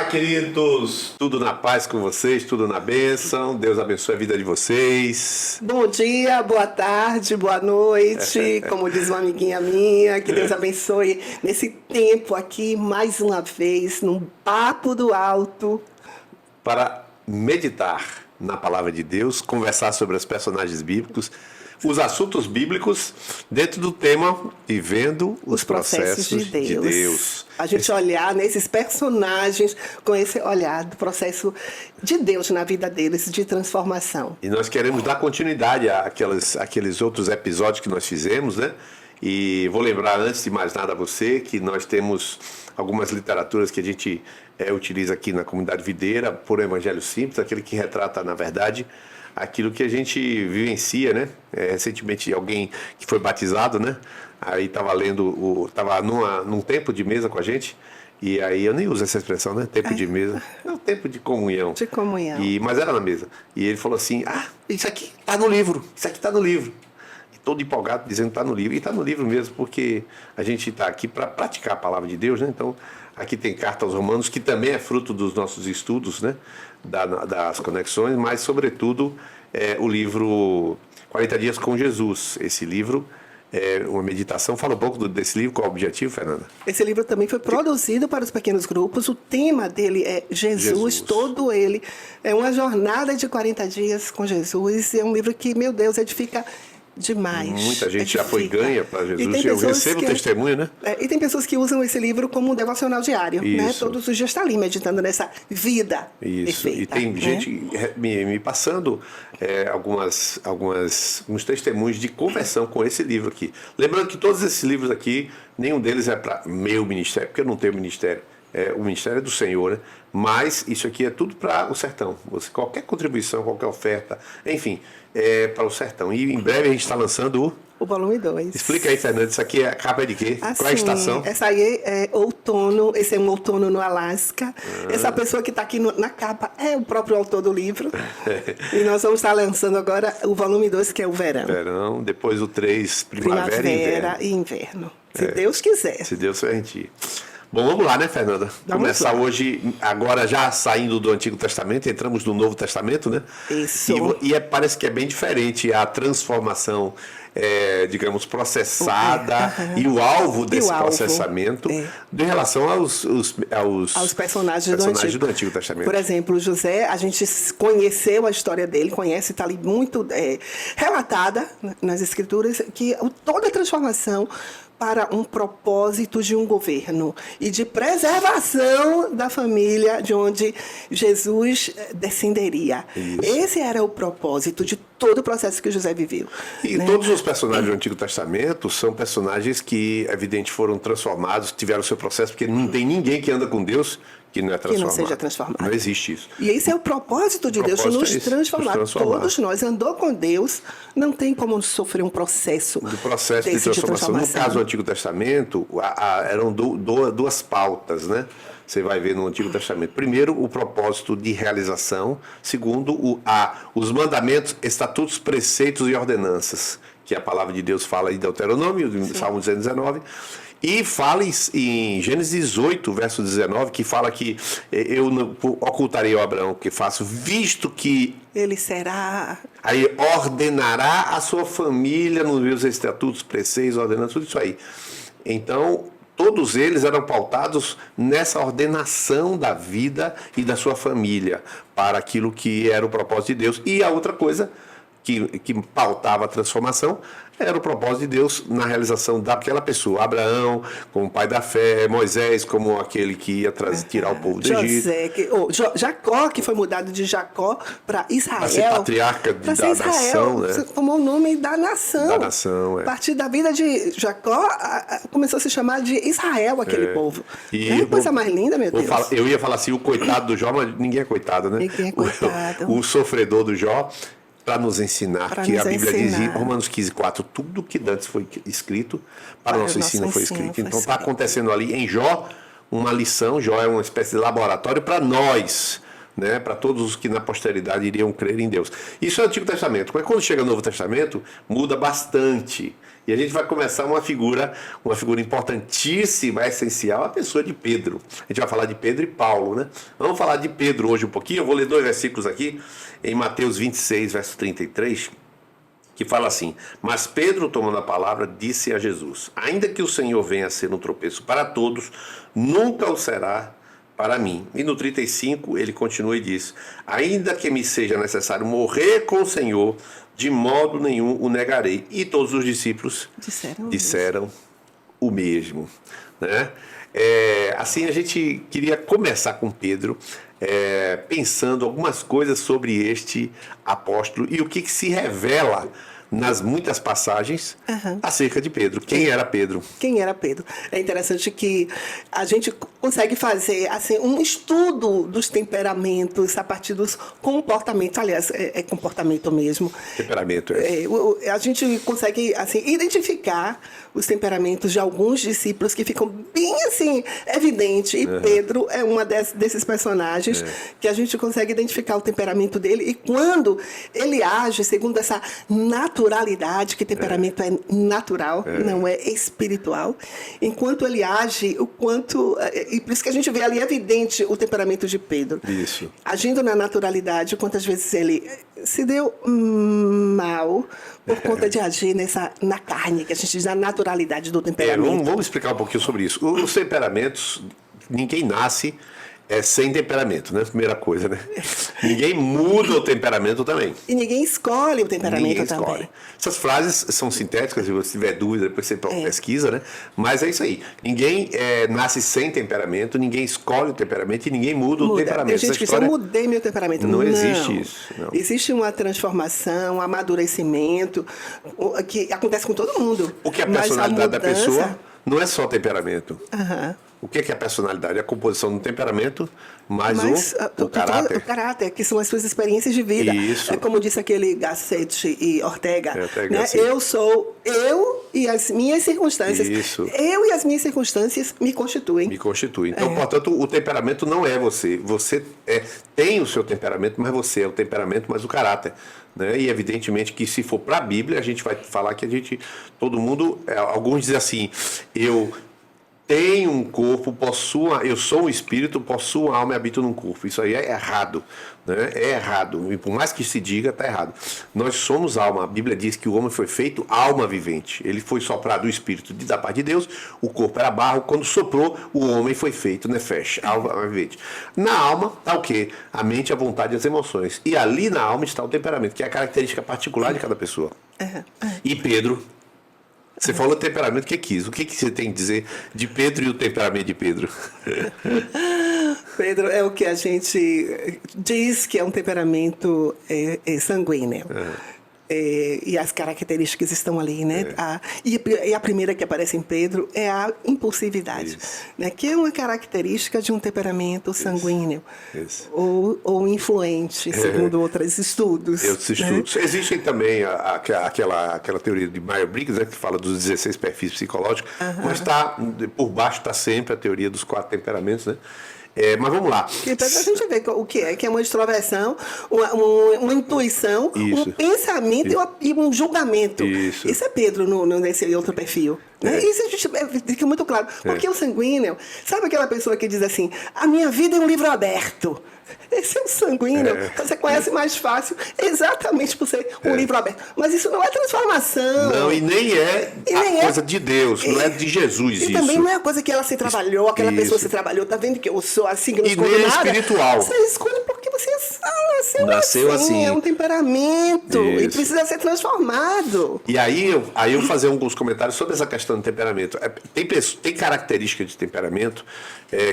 Queridos, tudo na paz com vocês, tudo na bênção. Deus abençoe a vida de vocês. Bom dia, boa tarde, boa noite, como diz uma amiguinha minha, que Deus abençoe nesse tempo aqui, mais uma vez, num Papo do Alto. Para meditar na palavra de Deus, conversar sobre os personagens bíblicos, os assuntos bíblicos, dentro do tema Vivendo os processos de Deus. A gente olhar nesses personagens com esse olhar do processo de Deus na vida deles, de transformação. E nós queremos dar continuidade àqueles outros episódios que nós fizemos, né? E vou lembrar, antes de mais nada, a você que nós temos algumas literaturas que a gente utiliza aqui na comunidade videira, por Evangelho Simples, aquele que retrata, na verdade, aquilo que a gente vivencia, né? Recentemente, alguém que foi batizado, né? Aí estava lendo, estava num tempo de mesa com a gente, e aí eu nem uso essa expressão, né? Tempo de mesa. É um tempo de comunhão. De comunhão. Mas era na mesa. E ele falou assim, isso aqui está no livro, isso aqui está no livro. E todo empolgado dizendo que está no livro. E está no livro mesmo, porque a gente está aqui para praticar a palavra de Deus, né? Então, aqui tem Carta aos Romanos, que também é fruto dos nossos estudos, né? Das conexões, mas, sobretudo, o livro 40 Dias com Jesus. Esse livro é uma meditação. Fala um pouco desse livro, qual é o objetivo, Fernanda? Esse livro também foi produzido para os pequenos grupos. O tema dele é Jesus, todo ele. É uma jornada de 40 dias com Jesus. É um livro que, meu Deus, edifica demais. Muita gente já foi ganha para Jesus. Eu recebo testemunho, né? E tem pessoas que usam esse livro como um devocional diário, né? Todos os dias está ali meditando nessa vida perfeita. E tem gente me passando alguns testemunhos de conversão com esse livro aqui. Lembrando que todos esses livros aqui, nenhum deles é para meu ministério, porque eu não tenho ministério. O ministério é do Senhor, né? Mas isso aqui é tudo para o sertão. Qualquer contribuição, qualquer oferta, enfim, é para o sertão. E em breve a gente está lançando o volume 2. Explica aí, Fernanda, isso aqui é a capa de quê? Qual é a estação? Essa aí é outono, esse é um outono no Alasca. Essa pessoa que está aqui na capa é o próprio autor do livro. E nós vamos estar lançando agora o volume 2, que é o verão. Verão, depois o 3, primavera e inverno. Se Deus quiser. Se Deus permitir. Bom, vamos lá, né, Fernanda? Começar hoje, agora já saindo do Antigo Testamento, entramos no Novo Testamento, né? Isso. Parece que é bem diferente a transformação, digamos, processada e o alvo desse processamento em relação aos personagens do Antigo Testamento. Por exemplo, José, a gente conheceu a história dele, está ali muito relatada nas Escrituras, que toda a transformação para um propósito de um governo e de preservação da família de onde Jesus descenderia. Isso. Esse era o propósito de todo o processo que José viveu. E todos os personagens do Antigo Testamento são personagens que, evidente, foram transformados, tiveram seu processo, porque não tem ninguém que anda com Deus que não é transformado. Que não seja transformado. Não existe isso. E esse é o propósito de Deus, nos transformar. Todos nós andou com Deus, não tem como sofrer um processo de transformação. No caso do Antigo Testamento, eram duas pautas, né? Você vai ver no Antigo Testamento. Primeiro, o propósito de realização. Segundo, os mandamentos, estatutos, preceitos e ordenanças, que a palavra de Deus fala em Deuteronômio, Salmo 119. E fala em Gênesis 18, verso 19, que fala que eu não ocultarei ao Abraão o que faço, visto que ele será... Aí ordenará a sua família nos meus estatutos, preceitos, ordenanças, tudo isso aí. Então, todos eles eram pautados nessa ordenação da vida e da sua família para aquilo que era o propósito de Deus. E a outra coisa que pautava a transformação era o propósito de Deus na realização daquela pessoa. Abraão, como pai da fé, Moisés, como aquele que ia tirar o povo do Egito. Jacó, que foi mudado de Jacó para Israel. Para ser patriarca da nação. Né? Tomou o nome da nação. Da nação, A partir da vida de Jacó, começou a se chamar de Israel, aquele povo. É coisa mais linda, meu Deus. Eu ia falar assim, o coitado do Jó, mas ninguém é coitado, né? Ninguém é coitado. O sofredor do Jó, para nos ensinar, a Bíblia diz em Romanos 15:4, tudo que antes foi escrito, para o nosso ensino foi escrito. Então está acontecendo ali em Jó uma lição. Jó é uma espécie de laboratório para nós né, para todos os que na posteridade iriam crer em Deus. Isso é o Antigo Testamento. Mas quando chega o Novo Testamento, muda bastante. E a gente vai começar uma figura importantíssima, essencial, a pessoa de Pedro. A gente vai falar de Pedro e Paulo, né? Vamos falar de Pedro hoje um pouquinho. Eu vou ler 2 versículos aqui, em Mateus 26, verso 33, que fala assim: mas Pedro, tomando a palavra, disse a Jesus: ainda que o Senhor venha a ser um tropeço para todos, nunca o será para mim. E no 35 ele continua e diz: ainda que me seja necessário morrer com o Senhor, de modo nenhum o negarei. E todos os discípulos disseram o mesmo, né? Assim a gente queria começar com Pedro, pensando algumas coisas sobre este apóstolo e o que se revela nas muitas passagens acerca de Pedro. Quem era Pedro? Quem era Pedro? É interessante que a gente consegue fazer assim, um estudo dos temperamentos a partir dos comportamentos. Aliás, é comportamento mesmo. Temperamento, a gente consegue assim, identificar os temperamentos de alguns discípulos que ficam bem assim, evidente. E Pedro é uma desses personagens que a gente consegue identificar o temperamento dele. E quando ele age segundo essa naturalidade, que temperamento é natural, não é espiritual, enquanto ele age, o quanto... E por isso que a gente vê ali evidente o temperamento de Pedro. Isso. Agindo na naturalidade, quantas vezes ele se deu mal por conta de agir na carne, que a gente diz, na naturalidade do temperamento. Vamos explicar um pouquinho sobre isso. Os temperamentos, ninguém nasce sem temperamento, né? Primeira coisa, né? Ninguém muda o temperamento também. E ninguém escolhe o temperamento também. Essas frases são sintéticas, se você tiver dúvida, depois você pesquisa, né? Mas é isso aí. Ninguém nasce sem temperamento, ninguém escolhe o temperamento e ninguém muda o temperamento. Tem gente que diz, eu mudei meu temperamento. Não existe isso. Não. Existe uma transformação, um amadurecimento, que acontece com todo mundo. Porque a personalidade da pessoa não é só temperamento. O que é a personalidade? É a composição do temperamento, mais o caráter. O caráter, que são as suas experiências de vida. Isso. É como disse aquele Gasset e Ortega. Né? Eu sou eu e as minhas circunstâncias. Isso. Eu e as minhas circunstâncias me constituem. Me constituem. Então, portanto, o temperamento não é você. Você tem o seu temperamento, mas você é o temperamento, mas o caráter. Né? E evidentemente que se for para a Bíblia, a gente vai falar que todo mundo, alguns dizem assim, eu tenho um corpo, eu sou um espírito, possuo uma alma e habito num corpo. Isso aí é errado, né? É errado. E por mais que se diga, está errado. Nós somos alma. A Bíblia diz que o homem foi feito alma vivente. Ele foi soprado o espírito da parte de Deus, o corpo era barro. Quando soprou, o homem foi feito nefesh, alma vivente. Na alma está o quê? A mente, a vontade e as emoções. E ali na alma está o temperamento, que é a característica particular de cada pessoa. E Pedro... Você falou temperamento, o que quis? O que você tem que dizer de Pedro e o temperamento de Pedro? Pedro é o que a gente diz que é um temperamento sanguíneo. E as características estão ali, né? E a primeira que aparece em Pedro é a impulsividade, né? Que é uma característica de um temperamento sanguíneo. Ou influente, segundo outros estudos. Né? Existem também aquela teoria de Myers-Briggs, né, que fala dos 16 perfis psicológicos, mas por baixo está sempre a teoria dos 4 temperamentos, né? Mas vamos lá. Então a gente vê o que é uma extroversão, uma intuição, um pensamento e um julgamento. Isso é Pedro nesse outro perfil. Né? Isso a gente fica muito claro. Porque o sanguíneo, sabe aquela pessoa que diz assim, a minha vida é um livro aberto. Esse é o sanguíneo. Você conhece mais fácil exatamente por ser um livro aberto. Mas isso não é transformação. Não, e nem é coisa de Deus, não é de Jesus isso. E também não é a coisa que ela se trabalhou, aquela pessoa se trabalhou. Tá vendo que eu sou assim, que eu não escolho nada? E nem nada. Espiritual. Você escolhe porque você nasceu assim. É um temperamento. E precisa ser transformado. E aí eu vou fazer alguns comentários sobre essa questão do temperamento. Tem características de temperamento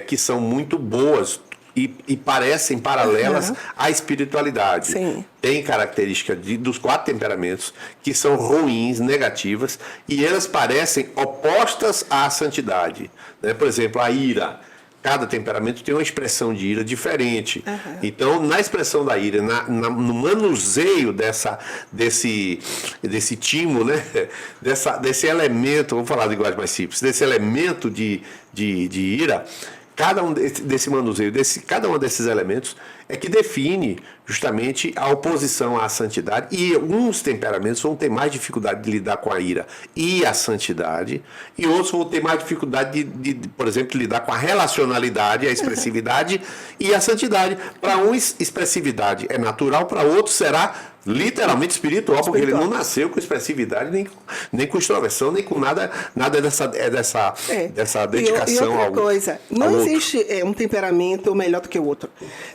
que são muito boas e parecem paralelas à espiritualidade. Sim. Tem características dos 4 temperamentos que são ruins, negativas, e elas parecem opostas à santidade. Né? Por exemplo, a ira. Cada temperamento tem uma expressão de ira diferente. Então, na expressão da ira, no manuseio desse timo, né? desse elemento, vamos falar de linguagem mais simples, desse elemento de ira, cada um desse manuseio, cada um desses elementos é que define justamente a oposição à santidade. E uns temperamentos vão ter mais dificuldade de lidar com a ira e a santidade, e outros vão ter mais dificuldade por exemplo, de lidar com a relacionalidade, a expressividade e a santidade. Para uns, expressividade é natural, para outros será literalmente espiritual, porque ele não nasceu com expressividade, nem com extroversão, nem com nada dessa dedicação e outra coisa, não ao existe um temperamento melhor do que o outro.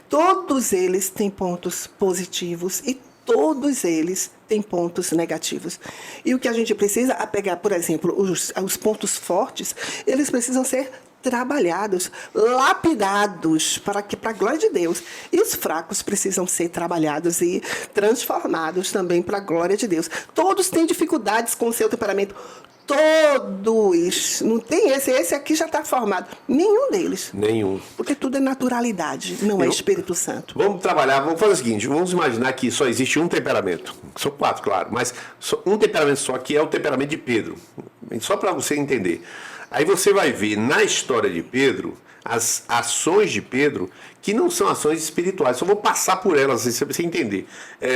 Todos eles têm pontos positivos e todos eles têm pontos negativos. E o que a gente precisa é pegar, por exemplo, os pontos fortes, eles precisam ser trabalhados, lapidados para a glória de Deus. E os fracos precisam ser trabalhados e transformados também para a glória de Deus. Todos têm dificuldades com o seu temperamento. Todos. Não tem esse aqui já está formado. Nenhum deles. Nenhum. Porque tudo é naturalidade, não é Espírito Santo. Vamos trabalhar, vamos fazer o seguinte, vamos imaginar que só existe um temperamento. São 4, claro, mas um temperamento só, que é o temperamento de Pedro. Só para você entender. Aí você vai ver na história de Pedro, as ações de Pedro, que não são ações espirituais. Só vou passar por elas, para você entender.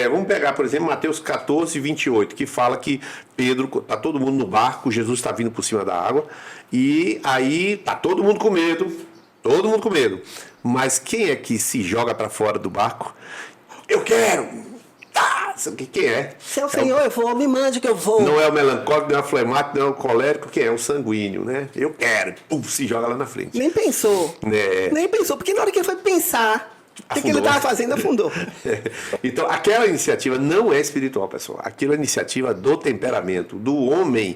Vamos pegar, por exemplo, Mateus 14, 28, que fala que Pedro, está todo mundo no barco, Jesus está vindo por cima da água, e aí está todo mundo com medo, Mas quem é que se joga para fora do barco? Eu quero! Quem é? Seu Senhor, eu vou, me mande que eu vou. Não é o melancólico, não é o flemático, não é o colérico, quem é? O sanguíneo, né? Eu quero. Se joga lá na frente. Nem pensou. Nem pensou, porque na hora que ele foi pensar, o que ele estava fazendo, afundou. Então, aquela iniciativa não é espiritual, pessoal. Aquela é iniciativa do temperamento, do homem,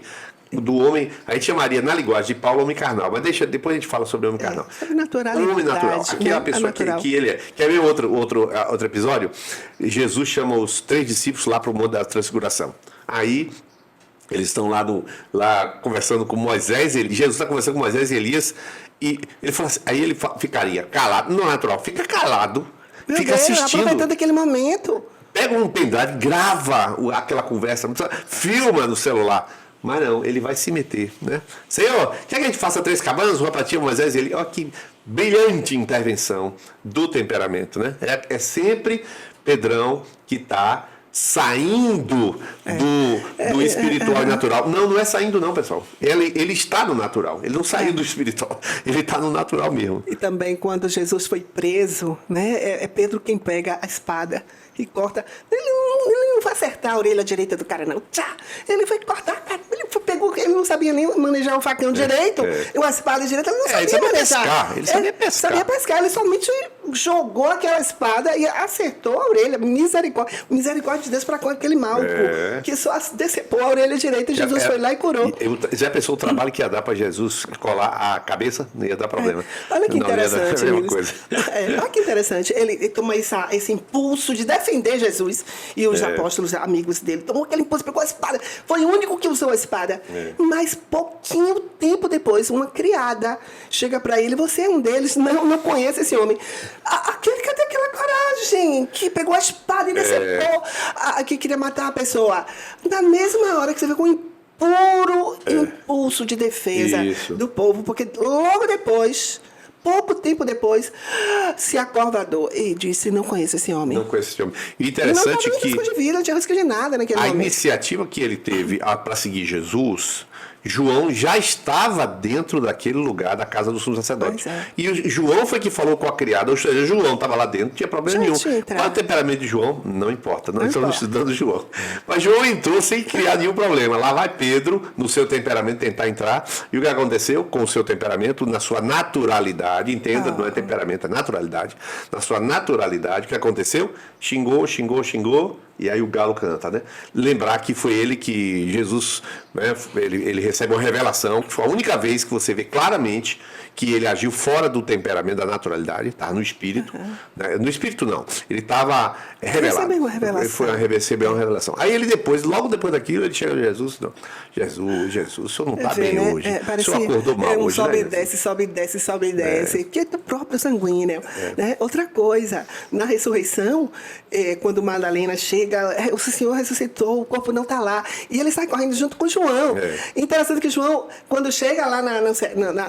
a gente chamaria na linguagem de Paulo homem carnal, mas depois a gente fala sobre homem carnal. Sobre naturalidade. Homem natural, aquela pessoa que ele é. Quer ver outro episódio? Jesus chama os 3 discípulos lá para o Monte da Transfiguração. Aí eles estão lá conversando com Moisés, Jesus está conversando com Moisés e Elias, e ele fala assim, aí ele ficaria calado, não é natural, fica calado, fica assistindo. Aproveitando aquele momento. Pega um pendrive, grava aquela conversa, filma no celular. Mas não, ele vai se meter, né? Senhor, quer que a gente faça 3 cabanas, uma para ti, Moisés e ele? Olha que brilhante intervenção do temperamento, né? É sempre Pedrão que está saindo do espiritual e natural. Não é saindo não, pessoal. Ele está no natural. Ele não saiu do espiritual. Ele está no natural mesmo. E também quando Jesus foi preso, né? É Pedro quem pega a espada e corta. Ele não vai acertar a orelha direita do cara, não. Tchá! Ele foi cortar, cara. Ele não sabia nem manejar o facão direito. E uma espada direita, ele não sabia manejar. Ele sabia pescar. Sabia pescar. Ele somente jogou aquela espada e acertou a orelha. Misericórdia de Deus para com aquele mal, que só decepou a orelha direita e Jesus foi lá e curou. Já pensou o trabalho que ia dar para Jesus colar a cabeça? Não ia dar problema. Olha que não, interessante. Ia dar a mesma coisa. Olha que interessante. Ele toma esse impulso de defender Jesus e os apóstolos, amigos dele, tomou aquele impulso, pegou a espada. Foi o único que usou a espada. Mas pouquinho tempo depois, uma criada chega para ele, você é um deles, não conhece esse homem. Cadê aquela coragem que pegou a espada e decepou, que queria matar a pessoa? Na mesma hora que você vê com um puro impulso de defesa do povo, porque logo depois, pouco tempo depois, se acovardou e disse, não conheço esse homem. Não conheço esse homem. E interessante que... Não de vida, não tinha risco de nada naquele momento. A iniciativa que ele teve para seguir Jesus, João já estava dentro daquele lugar da casa do sumo sacerdote. E João foi que falou com a criada, ou seja, João estava lá dentro, não tinha problema nenhum. Qual é o temperamento de João? Não importa, não estamos estudando João. Mas João entrou sem criar nenhum problema. Lá vai Pedro, no seu temperamento, tentar entrar. E o que aconteceu com o seu temperamento, na sua naturalidade, entenda, não é temperamento, é naturalidade. Na sua naturalidade, o que aconteceu? Xingou, e aí o galo canta, né? Lembrar que foi ele que Jesus, né, ele recebe uma revelação, que foi a única vez que você vê claramente que ele agiu fora do temperamento da naturalidade, estava no espírito. Né? No espírito não, ele estava revelado. Recebeu uma revelação. Ele recebeu uma revelação. Aí ele logo depois daquilo, ele chega a Jesus, não. Jesus, o senhor não está bem hoje. O senhor acordou mal hoje, sobe, né? sobe e desce. Porque é do próprio sanguíneo. Né? Outra coisa, na ressurreição, quando Madalena chega, chega, o Senhor ressuscitou, o corpo não está lá. E ele sai correndo junto com João. Interessante que João, quando chega lá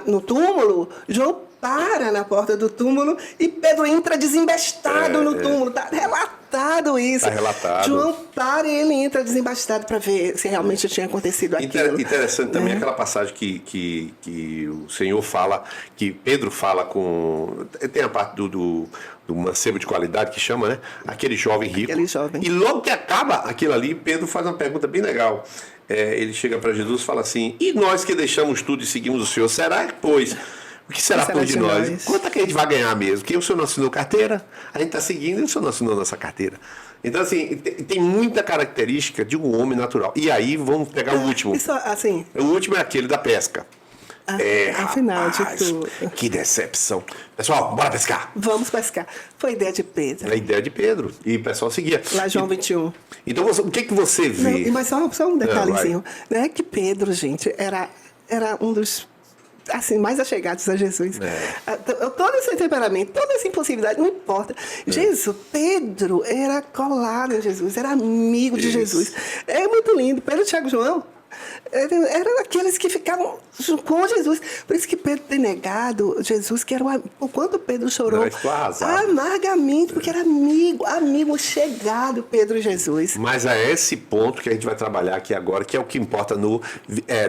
no túmulo, João para na porta do túmulo e Pedro entra desembestado no túmulo. Está relatado isso. Está relatado. João para e ele entra desembestado para ver se realmente tinha acontecido aquilo. Interessante também aquela passagem que o Senhor fala, que Pedro fala com... Tem a parte do mancebo de qualidade que chama, né? Aquele jovem rico. Aquele jovem. E logo que acaba aquilo ali, Pedro faz uma pergunta bem legal. Ele chega para Jesus e fala assim: e nós que deixamos tudo e seguimos o Senhor, será, pois... O que será por de nós? Quanto é que a gente vai ganhar mesmo? Porque o senhor não assinou carteira, a gente está seguindo e o senhor não assinou nossa carteira. Então, assim, tem muita característica de um homem natural. E aí, vamos pegar o último. Isso, assim... O último é aquele da pesca. Afinal de tudo. Que decepção. Pessoal, bora pescar. Vamos pescar. Foi ideia de Pedro. É a ideia de Pedro. E o pessoal seguia. Lá João 21. Então, o que você vê? Não, mas só um detalhezinho. Né? Que Pedro, gente, era um dos... assim, mais achegados a Jesus. Todo esse temperamento, toda essa impulsividade, não importa. Jesus, Pedro era colado em Jesus, era amigo de Jesus. É muito lindo. Pedro, Tiago e João eram aqueles que ficavam com Jesus. Por isso que Pedro tem negado Jesus, que era o quanto Pedro chorou amargamente, porque era amigo chegado, Pedro e Jesus. Mas é esse ponto que a gente vai trabalhar aqui agora, que é o que importa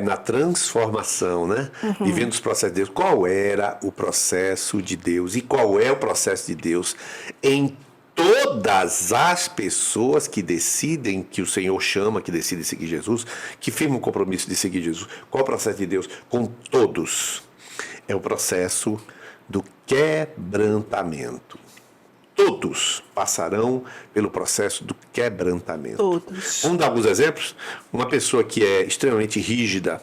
na transformação, né? Vivendo os processos de Deus. Qual era o processo de Deus e qual é o processo de Deus em todas as pessoas que decidem, que o Senhor chama, que decidem seguir Jesus, que firmam o compromisso de seguir Jesus. Qual é o processo de Deus? Com todos. É o processo do quebrantamento. Todos passarão pelo processo do quebrantamento. Todos. Vamos dar alguns exemplos? Uma pessoa que é extremamente rígida,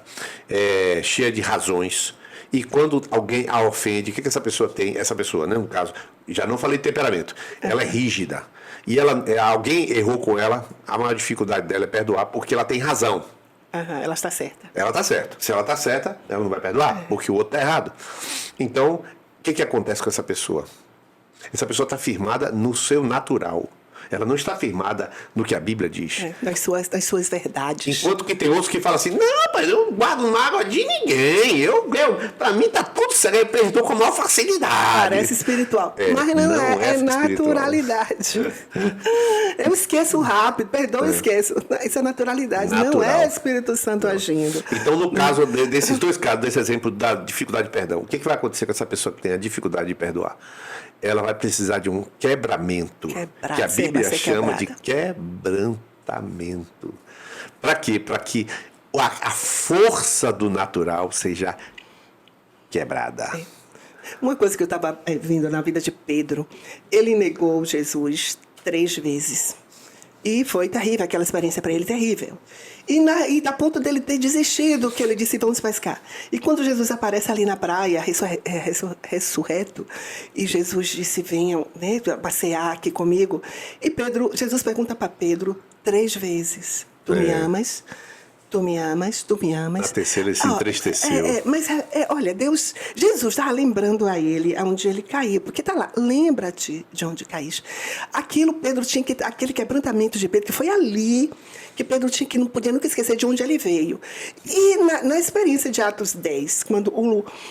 cheia de razões, e quando alguém a ofende, o que essa pessoa tem? Essa pessoa, né, no caso, já não falei de temperamento, ela é rígida. E alguém errou com ela, a maior dificuldade dela é perdoar porque ela tem razão. Ela está certa. Ela está certa. Se ela está certa, ela não vai perdoar, porque o outro está errado. Então, o que acontece com essa pessoa? Essa pessoa está firmada no seu natural. Ela não está firmada no que a Bíblia diz. Das suas verdades. Enquanto que tem outros que falam assim: não, rapaz, eu não guardo mágoa de ninguém. Pra mim tá tudo certo. Eu perdoo com a maior facilidade. Parece espiritual. Mas não é naturalidade. Eu esqueço rápido, perdão, esqueço. Isso é naturalidade. Natural. Não é Espírito Santo agindo. Então, no caso desses dois casos, desse exemplo da dificuldade de perdão, o que vai acontecer com essa pessoa que tem a dificuldade de perdoar? Ela vai precisar de um quebramento, que a Bíblia chama de quebrantamento. Para quê? Para que a força do natural seja quebrada. Uma coisa que eu estava vendo na vida de Pedro, ele negou Jesus 3 vezes. E foi terrível, aquela experiência para ele terrível. E a ponto dele ter desistido, que ele disse: vamos pescar. E quando Jesus aparece ali na praia, ressurreto, e Jesus disse: venham, né, passear aqui comigo. E Jesus pergunta para Pedro 3 vezes: tu me amas? Tu me amas, tu me amas. A terceira ele se entristeceu. Olha, Jesus estava lembrando a ele aonde ele caiu, porque está lá, lembra-te de onde caíste. Aquele quebrantamento de Pedro, que foi ali que Pedro não podia nunca esquecer de onde ele veio. E na experiência de Atos 10, quando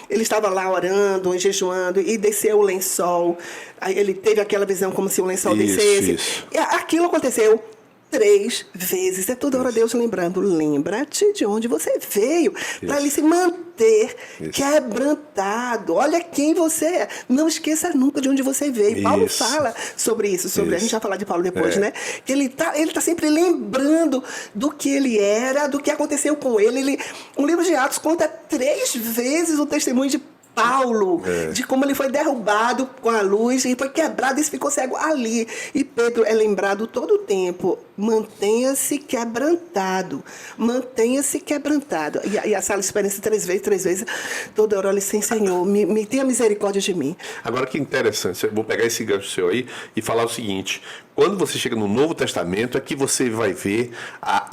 ele estava lá orando, jejuando, e desceu o lençol, aí ele teve aquela visão como se o lençol descesse. Isso. E aquilo aconteceu 3 vezes. É toda hora Deus lembrando: lembra-te de onde você veio, para ele se manter quebrantado. Olha quem você é. Não esqueça nunca de onde você veio. Paulo fala sobre isso. A gente vai falar de Paulo depois, né? Que ele tá sempre lembrando do que ele era, do que aconteceu com ele. O livro de Atos conta 3 vezes o testemunho de Paulo, de como ele foi derrubado com a luz e foi quebrado e ficou cego ali. E Pedro é lembrado todo o tempo: mantenha-se quebrantado, mantenha-se quebrantado. E essa experiência 3 vezes, toda hora, olha assim: Senhor, me tenha misericórdia de mim. Agora, que interessante, eu vou pegar esse gancho seu aí e falar o seguinte: quando você chega no Novo Testamento, é que você vai ver: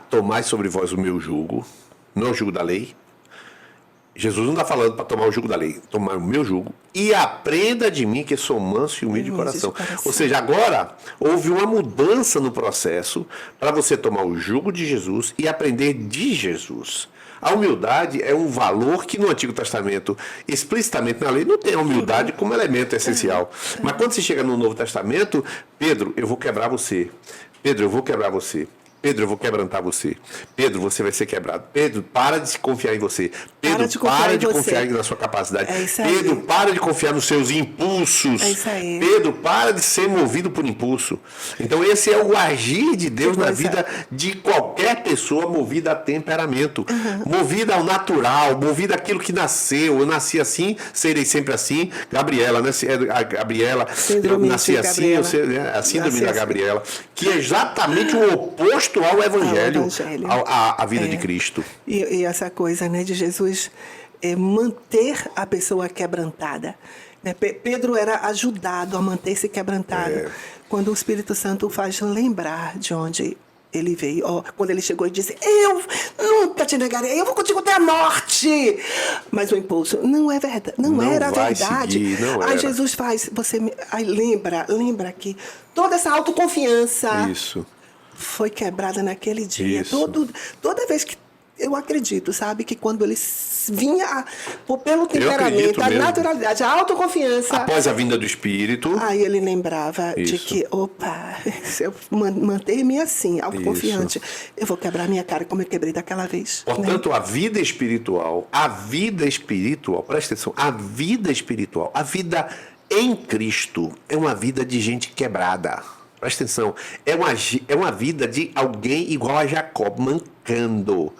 tomai sobre vós o meu jugo, não é o jugo da lei, Jesus não está falando para tomar o jugo da lei, tomar o meu jugo e aprenda de mim que sou manso e humilde de coração. Ou seja, agora houve uma mudança no processo para você tomar o jugo de Jesus e aprender de Jesus. A humildade é um valor que no Antigo Testamento, explicitamente na lei, não tem a humildade como elemento essencial. Mas quando você chega no Novo Testamento, Pedro, eu vou quebrar você. Pedro, eu vou quebrar você. Pedro, eu vou quebrantar você. Pedro, você vai ser quebrado. Pedro, para de confiar em você. Pedro, para de confiar na sua capacidade. Pedro, para de confiar nos seus impulsos. É isso aí. Pedro, para de ser movido por impulso. Então, esse é o agir de Deus na vida de qualquer pessoa movida a temperamento. Movida ao natural, movida àquilo que nasceu. Eu nasci assim, serei sempre assim. Gabriela, né? A Gabriela, eu nasci assim, eu sei, a síndrome da Gabriela, que é exatamente o oposto ao Evangelho, à vida de Cristo. E essa coisa, né, de Jesus manter a pessoa quebrantada. Né? Pedro era ajudado a manter-se quebrantado quando o Espírito Santo faz lembrar de onde ele veio. Quando ele chegou e disse, eu nunca te negarei, eu vou contigo até a morte. Mas o impulso não é verdade, não era verdade. Seguir, não aí era. Jesus faz, aí lembra que toda essa autoconfiança foi quebrada naquele dia. Toda vez que eu acredito, sabe, que quando ele vinha pelo temperamento, a naturalidade, a autoconfiança. Após a vinda do Espírito. Aí ele lembrava de que, se eu manter-me assim, autoconfiante, eu vou quebrar minha cara como eu quebrei daquela vez. Portanto, né? A vida espiritual, presta atenção, a vida em Cristo é uma vida de gente quebrada. Presta atenção, é uma vida de alguém igual a Jacó, mancando.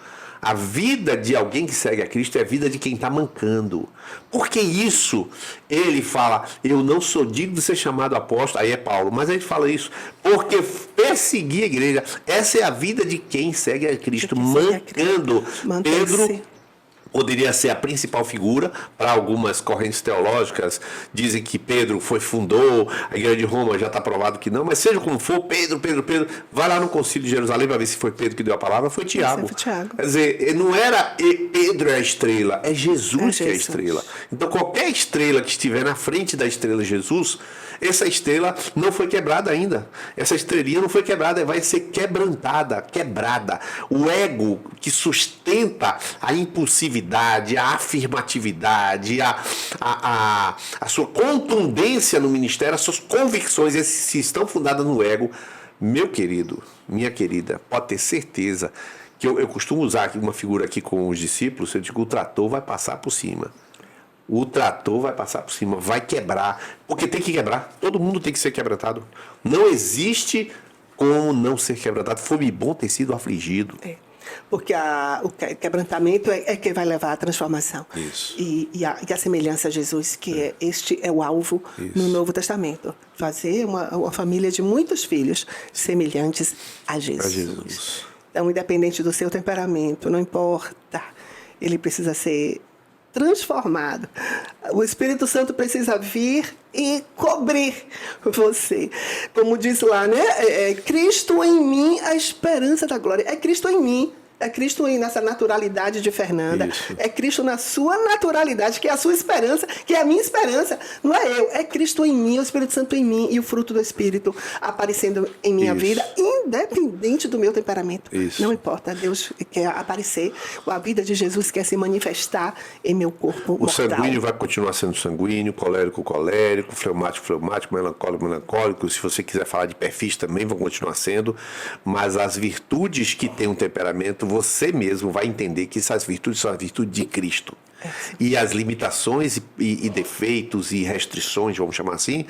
A vida de alguém que segue a Cristo é a vida de quem está mancando. Por que isso? Ele fala, eu não sou digno de ser chamado apóstolo, aí é Paulo, mas ele fala isso, porque perseguir a igreja, essa é a vida de quem segue a Cristo, mancando. Pedro poderia ser a principal figura para algumas correntes teológicas. Dizem que Pedro fundou a igreja de Roma, já está provado que não, mas seja como for, Pedro, vai lá no concílio de Jerusalém para ver se foi Pedro que deu a palavra, foi Tiago. Quer dizer, não era Pedro é a estrela, é Jesus que é a estrela. Então qualquer estrela que estiver na frente da estrela Jesus, essa estrela não foi quebrada ainda. Essa estrelinha não foi quebrada, vai ser quebrada. O ego que sustenta a impulsividade, a afirmatividade, a sua contundência no ministério, as suas convicções, se estão fundadas no ego, meu querido, minha querida, pode ter certeza que eu costumo usar uma figura aqui com os discípulos, eu digo, o trator vai passar por cima. O trator vai passar por cima, vai quebrar, porque tem que quebrar, todo mundo tem que ser quebrantado. Não existe como não ser quebrantado. Foi bom ter sido afligido. Porque o quebrantamento é que vai levar à transformação. Isso. E a semelhança a Jesus, que este é o alvo no Novo Testamento. Fazer uma família de muitos filhos semelhantes a Jesus. Então, independente do seu temperamento, não importa, ele precisa ser transformado. O Espírito Santo precisa vir e cobrir você. Como diz lá, né? Cristo em mim, a esperança da glória. É Cristo em mim. É Cristo nessa naturalidade de Fernanda. Isso. É Cristo na sua naturalidade, que é a sua esperança, que é a minha esperança. Não é eu, é Cristo em mim, o Espírito Santo em mim e o fruto do Espírito aparecendo em minha vida, independente do meu temperamento. Isso. Não importa, Deus quer aparecer, a vida de Jesus quer se manifestar em meu corpo mortal. O sanguíneo vai continuar sendo sanguíneo, colérico, fleumático, melancólico. Se você quiser falar de perfis também, vão continuar sendo. Mas as virtudes que tem um temperamento, você mesmo vai entender que essas virtudes são as virtudes de Cristo. E as limitações e defeitos e restrições, vamos chamar assim,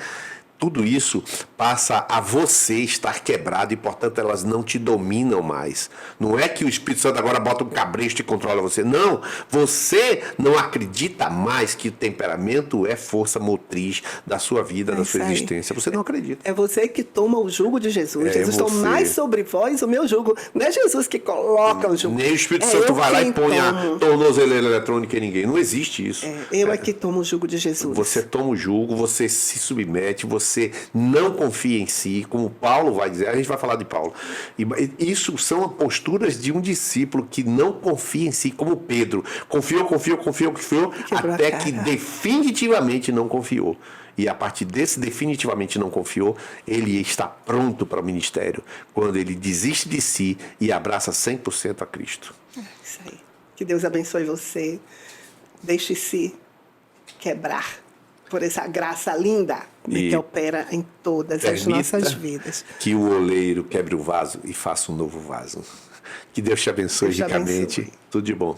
tudo isso passa a você estar quebrado e, portanto, elas não te dominam mais. Não é que o Espírito Santo agora bota um cabresto e controla você. Não, você não acredita mais que o temperamento é força motriz da sua vida, da sua existência. Você não acredita. É você que toma o jugo de Jesus. Jesus toma mais sobre vós o meu jugo. Não é Jesus que coloca o jugo. Nem o Espírito Santo vai lá e põe a tornozeleira eletrônica em ninguém. Não existe isso. Eu é que tomo o jugo de Jesus. Você toma o jugo, você se submete, você você não confia em si, como Paulo vai dizer, a gente vai falar de Paulo. E isso são posturas de um discípulo que não confia em si, como Pedro. Confiou, até que definitivamente não confiou. E a partir desse definitivamente não confiou, ele está pronto para o ministério, quando ele desiste de si e abraça 100% a Cristo. Isso aí. Que Deus abençoe você. Deixe-se quebrar por essa graça linda que opera em todas as nossas vidas. Que o oleiro quebre o vaso e faça um novo vaso. Que Deus te abençoe ricamente. Tudo de bom.